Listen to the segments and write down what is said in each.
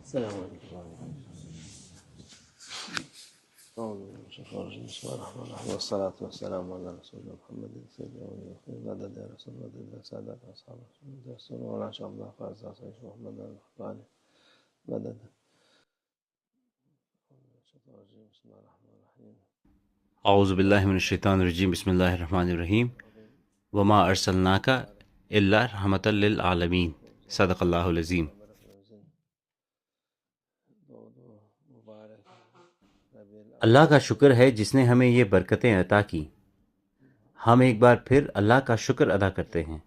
السلام علیکم بسم اللہ الرحمن الرحیم والصلاة والسلام علی رسول اللہ محمد سید مدد رسول مدد سادات اصحاب رسول مولانا شاہ عبد القادر صاحب محمد القانی مدد. بسم اللہ الرحمن الرحیم. اعوذ باللہ من الشیطان الرجیم. بسم اللہ الرحمن الرحیم. وما ارسلناک الا رحمۃ للعالمین. صدق اللہ العظیم. اللہ کا شکر ہے جس نے ہمیں یہ برکتیں عطا کی. ہم ایک بار پھر اللہ کا شکر ادا کرتے ہیں.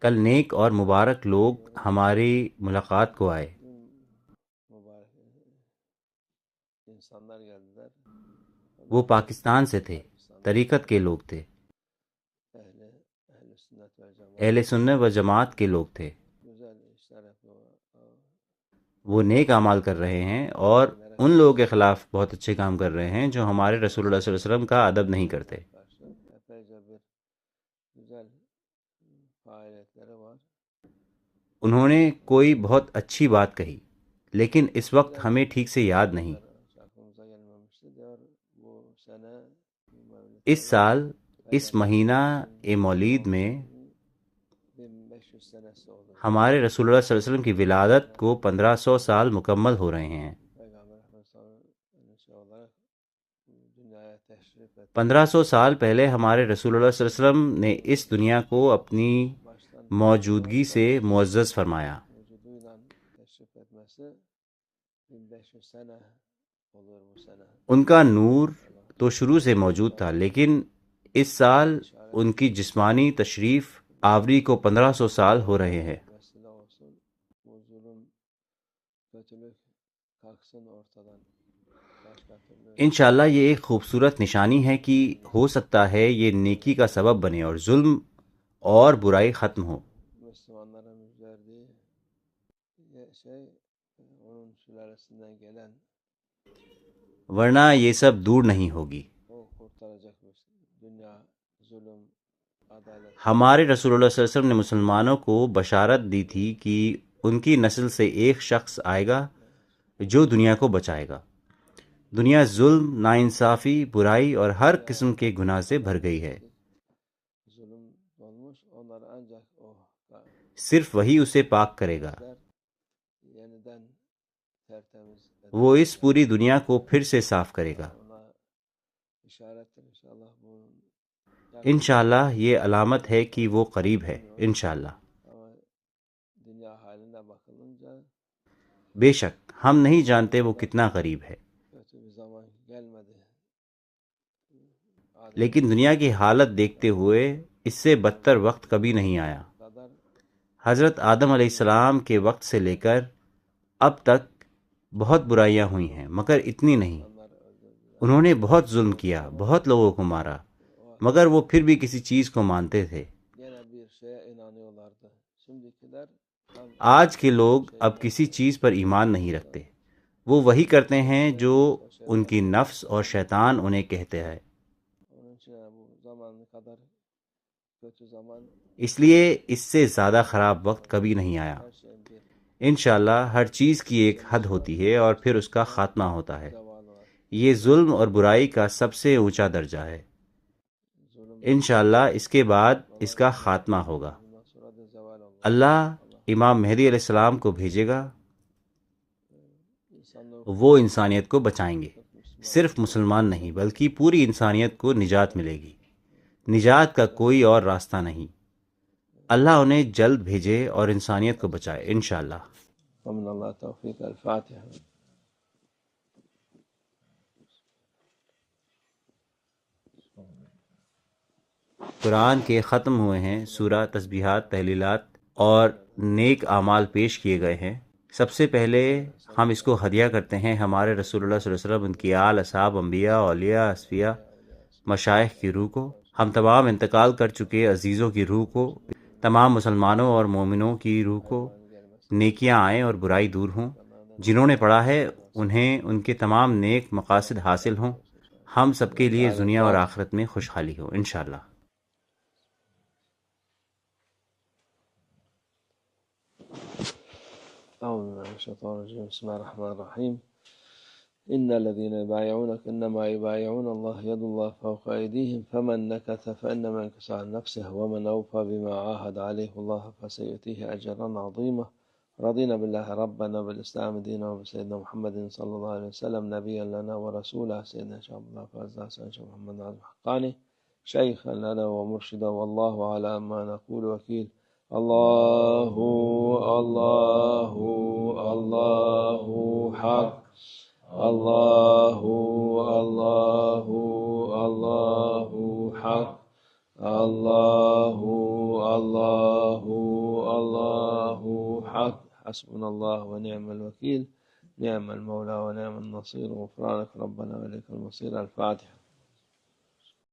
کل نیک اور مبارک لوگ ہماری ملاقات کو آئے. وہ پاکستان سے تھے، طریقت کے لوگ تھے، اہل سنت و جماعت کے لوگ تھے. وہ نیک اعمال کر رہے ہیں اور ان لوگوں کے خلاف بہت اچھے کام کر رہے ہیں جو ہمارے رسول اللہ صلی اللہ علیہ وسلم کا ادب نہیں کرتے. انہوں نے کوئی بہت اچھی بات کہی لیکن اس وقت ہمیں ٹھیک سے یاد نہیں. اس سال اس مہینہ مولید میں ہمارے رسول اللہ صلی اللہ علیہ وسلم کی ولادت کو 1500 سال مکمل ہو رہے ہیں. 1500 سال پہلے ہمارے رسول اللہ صلی اللہ علیہ وسلم نے اس دنیا کو اپنی موجودگی سے معزز فرمایا. ان کا نور تو شروع سے موجود تھا لیکن اس سال ان کی جسمانی تشریف آوری کو 1500 سال ہو رہے ہیں. انشاءاللہ یہ ایک خوبصورت نشانی ہے کہ ہو سکتا ہے یہ نیکی کا سبب بنے اور ظلم اور برائی ختم ہو. ورنہ یہ سب دور نہیں ہوگی. ہمارے رسول اللہ صلی اللہ علیہ وسلم نے مسلمانوں کو بشارت دی تھی کہ ان کی نسل سے ایک شخص آئے گا جو دنیا کو بچائے گا. دنیا ظلم، ناانصافی، برائی اور ہر قسم کے گناہ سے بھر گئی ہے. صرف وہی اسے پاک کرے گا. وہ اس پوری دنیا کو پھر سے صاف کرے گا. انشاءاللہ یہ علامت ہے کہ وہ قریب ہے. انشاءاللہ بے شک ہم نہیں جانتے وہ کتنا قریب ہے، لیکن دنیا کی حالت دیکھتے ہوئے اس سے بدتر وقت کبھی نہیں آیا. حضرت آدم علیہ السلام کے وقت سے لے کر اب تک بہت برائیاں ہوئی ہیں مگر اتنی نہیں. انہوں نے بہت ظلم کیا، بہت لوگوں کو مارا، مگر وہ پھر بھی کسی چیز کو مانتے تھے. آج کے لوگ اب کسی چیز پر ایمان نہیں رکھتے. وہ وہی کرتے ہیں جو ان کی نفس اور شیطان انہیں کہتے ہیں. اس لیے اس سے زیادہ خراب وقت کبھی نہیں آیا. انشاءاللہ ہر چیز کی ایک حد ہوتی ہے اور پھر اس کا خاتمہ ہوتا ہے. یہ ظلم اور برائی کا سب سے اونچا درجہ ہے. انشاءاللہ اس کے بعد اس کا خاتمہ ہوگا. اللہ امام مہدی علیہ السلام کو بھیجے گا. وہ انسانیت کو بچائیں گے. صرف مسلمان نہیں بلکہ پوری انسانیت کو نجات ملے گی. نجات کا کوئی اور راستہ نہیں. اللہ انہیں جلد بھیجے اور انسانیت کو بچائے انشاءاللہ. ومن اللہ توفیق. الفاتحہ. قرآن کے ختم ہوئے ہیں. سورہ، تسبیحات، تحلیلات اور نیک اعمال پیش کیے گئے ہیں. سب سے پہلے ہم اس کو ہدیہ کرتے ہیں ہمارے رسول اللہ صلی اللہ علیہ وسلم، ان کی آل، اصحاب، انبیاء، اولیاء، اصفیاء، مشائخ کی روح کو، ہم تمام انتقال کر چکے عزیزوں کی روح کو، تمام مسلمانوں اور مومنوں کی روح کو. نیکیاں آئیں اور برائی دور ہوں. جنہوں نے پڑھا ہے انہیں ان کے تمام نیک مقاصد حاصل ہوں. ہم سب کے لیے دنیا اور آخرت میں خوشحالی ہو انشاءاللہ. أعوذ بالله من الشيطان الرجيم. بسم الله الرحمن الرحيم. إن الذين يبايعونك إنما يبايعون الله يد الله فوق أيديهم فمن نكث فإنما ينكث عن نفسه ومن أوفى بما عاهد عليه الله فسيؤتيه أجرا عظيما. رضينا بالله ربنا وبالإسلام دينا وبسيدنا محمد صلى الله عليه وسلم نبيا لنا ورسولا. سيدنا شيخ عبد الله فازع سيدنا شيخ محمد عبد الحقاني شيخا لنا ومرشدا والله على ما نقول وكيل. الله الله الله حق. الله الله الله حق. الله الله الله حق. حسبنا الله ونعم الوكيل. نعم المولى ونعم النصير. غفرانك ربنا وإليك المصير. الفاتحة.